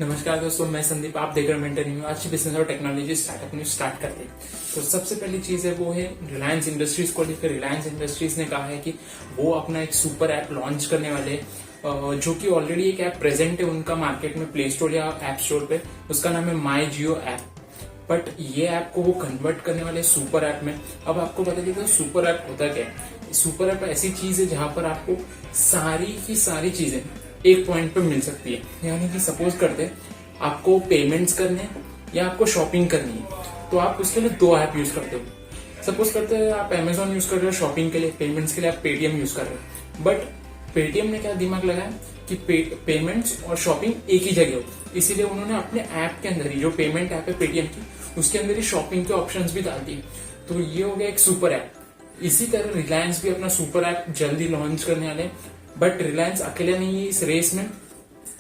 नमस्कार दोस्तों, मैं संदीप, आप देख रहे हैं मेंटर न्यूज। आज की बिजनेस और टेक्नोलॉजी स्टार्टअप न्यूज स्टार्ट करते हैं। तो सबसे पहली चीज है वो है रिलायंस इंडस्ट्रीज को लेकर। रिलायंस इंडस्ट्रीज ने कहा है कि वो अपना एक सुपर ऐप लॉन्च करने वाले हैं, जो कि ऑलरेडी एक ऐप प्रेजेंट है उनका मार्केट में प्ले स्टोर या ऐप स्टोर पे। उसका नाम है माई जियो ऐप। बट ये ऐप को वो कन्वर्ट करने वाले सुपर ऐप में। अब आपको बता देगा सुपर ऐप होता क्या है। सुपर ऐप ऐसी चीज है जहां पर आपको सारी की सारी चीजें एक पॉइंट पे मिल सकती है। यानी कि सपोज करते हैं आपको पेमेंट्स करने हैं या आपको शॉपिंग करनी है, तो आप उसके लिए दो ऐप यूज करते हो। सपोज करते हैं आप अमेजोन यूज कर रहे हो शॉपिंग के लिए, पेमेंट्स के लिए आप पेटीएम यूज कर रहे हो। बट पेटीएम ने क्या दिमाग लगाया कि पेमेंट्स और शॉपिंग एक ही जगह हो, इसीलिए उन्होंने अपने ऐप के अंदर ही, जो पेमेंट ऐप है पेटीएम की, उसके अंदर ही शॉपिंग के ऑप्शंस भी डाल दिए। तो ये हो गया एक सुपर ऐप। इसी तरह रिलायंस भी अपना सुपर ऐप जल्दी लॉन्च करने वाले। बट रिलायंस अकेले नहीं है इस रेस में,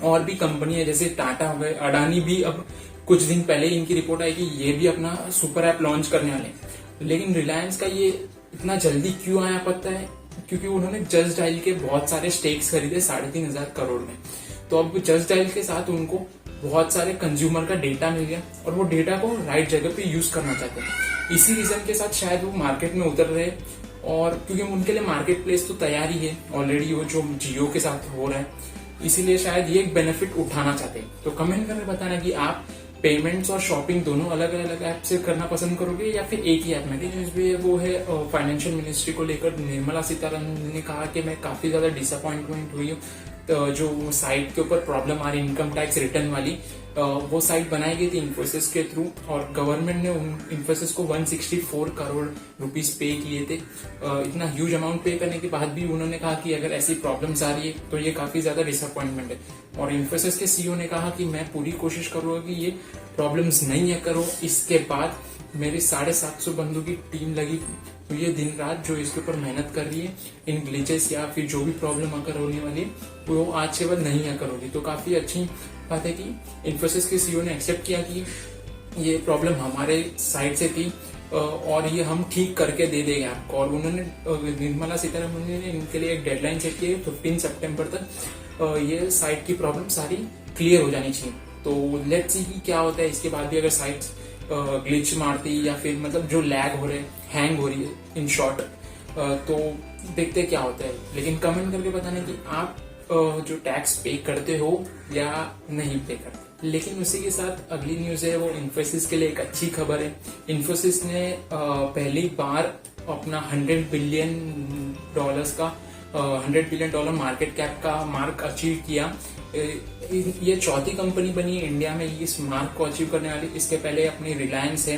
और भी कंपनी है जैसे टाटा हो गए, अडानी भी अब कुछ दिन पहले इनकी रिपोर्ट आई कि ये भी अपना सुपर ऐप लॉन्च करने वाले। लेकिन रिलायंस का ये इतना जल्दी क्यों आया पता है? क्योंकि उन्होंने जस्ट डायल के बहुत सारे स्टेक्स खरीदे 3,500 करोड़ में। तो अब जस्ट डायल के साथ उनको बहुत सारे कंज्यूमर का डेटा मिल गया और वो डेटा को राइट जगह पे यूज करना चाहते हैं। इसी रीजन के साथ शायद वो मार्केट में उतर रहे, और क्योंकि उनके लिए मार्केट प्लेस तो तैयार ही है ऑलरेडी, वो जो जियो के साथ हो रहा है, इसीलिए शायद ये एक बेनिफिट उठाना चाहते हैं। तो कमेंट करके बताना कि आप पेमेंट्स और शॉपिंग दोनों अलग अलग ऐप से करना पसंद करोगे या फिर एक ही ऐप में। न्यूज भी वो है फाइनेंशियल मिनिस्ट्री को लेकर। निर्मला सीतारमण ने कहा कि मैं काफी ज्यादा डिसअपॉइंटमेंट हुई हूँ। तो जो साइट के ऊपर प्रॉब्लम आ रही इनकम टैक्स रिटर्न वाली, वो साइट बनाई गई थी इन्फोसिस के थ्रू, और गवर्नमेंट ने इन्फोसिस को 164 करोड़ रुपीस पे किए थे। इतना ह्यूज अमाउंट पे करने के बाद भी उन्होंने कहा कि अगर ऐसी प्रॉब्लम्स आ रही है तो ये काफी ज्यादा डिसअपॉइंटमेंट है। और इन्फोसिस के सीईओ ने कहा कि मैं पूरी कोशिश करूंगा कि ये प्रॉब्लम्स नहीं है करो। इसके बाद मेरी 750 बंदों की टीम लगी, तो ये दिन रात जो इसके ऊपर मेहनत कर रही है, इन ग्लिचेस या फिर जो भी प्रॉब्लम अगर होने वाली है वो आज के बाद नहीं आकर होगी। तो काफी अच्छी बात है कि इन्फोसिस के सीईओ ने एक्सेप्ट किया कि ये प्रॉब्लम हमारे साइड से थी और ये हम ठीक करके दे देंगे आपको। और उन्होंने निर्मला सीतारमण ने इनके लिए एक डेडलाइन सेट की है 15 सितंबर तक ये साइट की प्रॉब्लम सारी क्लियर हो जानी चाहिए। तो लेट्स सी कि क्या होता है इसके बाद भी, अगर साइट ग्लिच मारती या फिर मतलब जो लैग हो रहे हैं, हैंग हो रही है इन शॉर्ट, तो देखते क्या होता है। लेकिन कमेंट करके बताना कि आप जो टैक्स पे करते हो या नहीं पे करते। लेकिन उसी के साथ अगली न्यूज है वो इन्फोसिस के लिए एक अच्छी खबर है। इन्फोसिस ने पहली बार अपना $100 बिलियन मार्केट कैप का मार्क अचीव किया। ये चौथी कंपनी बनी है इंडिया में इस मार्क को अचीव करने वाली। इसके पहले अपनी रिलायंस है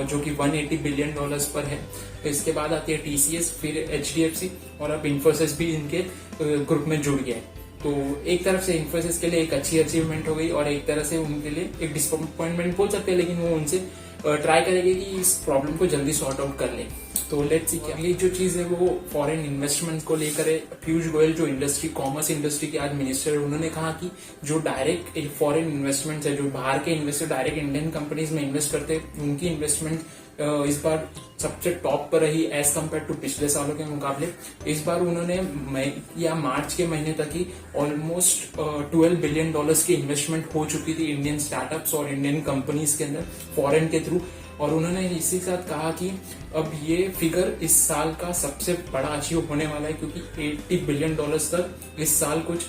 जो कि $180 बिलियन पर है। इसके बाद आती है टीसीएस, फिर HDFC, और अब इन्फोसिस भी इनके ग्रुप में जुड़ गया है। तो एक तरफ से इन्फोसिस के लिए एक अच्छी अचीवमेंट हो गई और एक तरह से उनके लिए एक डिसअपॉइंटमेंट बोल सकते हैं, लेकिन वो उनसे ट्राई करेंगे कि इस प्रॉब्लम को जल्दी सॉर्ट आउट कर ले। तो लेट्स सी क्या अगली जो चीज है वो फॉरेन इन्वेस्टमेंट को लेकर है। पीयूष गोयल जो कॉमर्स इंडस्ट्री के आज मिनिस्टर है, उन्होंने कहा कि जो डायरेक्ट फॉरेन इन्वेस्टमेंट है, जो बाहर के इन्वेस्टर डायरेक्ट इंडियन कंपनीज में इन्वेस्ट करते हैं, उनकी इन्वेस्टमेंट इस बार सबसे टॉप पर रही एज कम्पेयर टू पिछले सालों के मुकाबले। इस बार उन्होंने मई या मार्च के महीने तक ही ऑलमोस्ट $12 बिलियन की इन्वेस्टमेंट हो चुकी थी इंडियन स्टार्टअप्स और इंडियन कंपनीज के अंदर फॉरेन के थ्रू। और उन्होंने इसी के साथ कहा कि अब ये फिगर इस साल का सबसे बड़ा अचीव होने वाला है, क्योंकि $80 बिलियन तक इस साल कुछ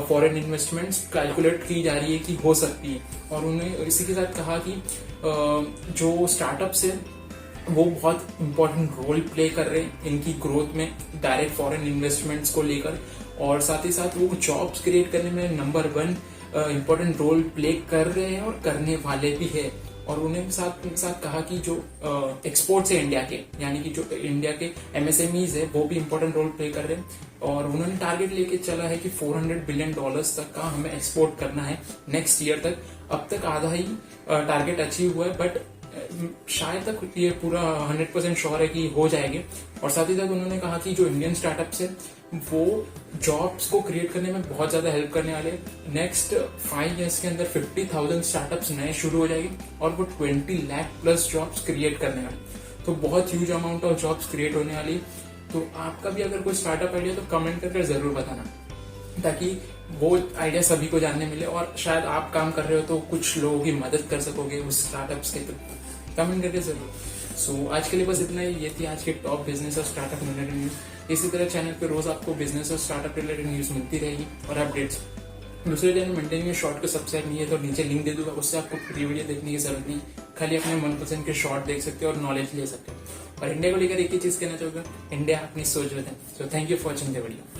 फॉरेन इन्वेस्टमेंट्स कैलकुलेट की जा रही है कि हो सकती है। और उन्होंने इसी के साथ कहा कि जो स्टार्टअप्स है वो बहुत इंपॉर्टेंट रोल प्ले कर रहे हैं इनकी ग्रोथ में, डायरेक्ट फॉरेन इन्वेस्टमेंट्स को लेकर, और साथ ही साथ वो जॉब्स क्रिएट करने में नंबर 1 इंपॉर्टेंट रोल प्ले कर रहे हैं और करने वाले भी है। और उन्हें साथ कहा कि जो एक्सपोर्ट्स है इंडिया के, यानी कि जो इंडिया के MSMEs है वो भी इंपॉर्टेंट रोल प्ले कर रहे हैं। और उन्होंने टारगेट लेके चला है कि $400 बिलियन तक का हमें एक्सपोर्ट करना है नेक्स्ट ईयर तक। अब तक आधा ही टारगेट अचीव हुआ है, बट शायद तक ये पूरा 100% श्योर है कि हो जाएंगे। और साथ ही साथ उन्होंने कहा कि जो इंडियन स्टार्टअप्स है वो जॉब्स को क्रिएट करने में बहुत ज्यादा हेल्प करने वाले। नेक्स्ट 5 ईयर्स के अंदर 50,000 स्टार्टअप्स नए शुरू हो जाएंगे और वो 20 लाख प्लस जॉब्स क्रिएट करने वाले। तो बहुत huge amount of jobs create होने वाली। तो आपका भी अगर कोई स्टार्टअप आइडिया तो कमेंट करके जरूर बताना, ताकि वो आइडिया सभी को जानने मिले और शायद आप काम कर रहे हो तो कुछ लोगों की मदद कर सकोगे उस स्टार्टअप्स के थ्रू। कमेंट करके जरूर। सो आज के लिए बस इतना ही। ये थी आज के टॉप बिजनेस और स्टार्टअप रिलेटेड न्यूज। इसी तरह चैनल पे रोज आपको बिजनेस और स्टार्टअप रिलेटेड न्यूज मिलती रहेगी और अपडेट्स। दूसरे चैनल मेंटेन शॉर्ट को सब्सक्राइब नहीं है तो नीचे लिंक दे दूंगा, उससे आपको पूरी वीडियो देखने की जरूरत नहीं, खाली अपने मनपसंद के शॉर्ट देख सकते हो और नॉलेज ले सकते हो। और इंडिया को लेकर एक ही चीज कहना चाहूंगा, इंडिया अपनी सोच में है। So thank you for watching the video.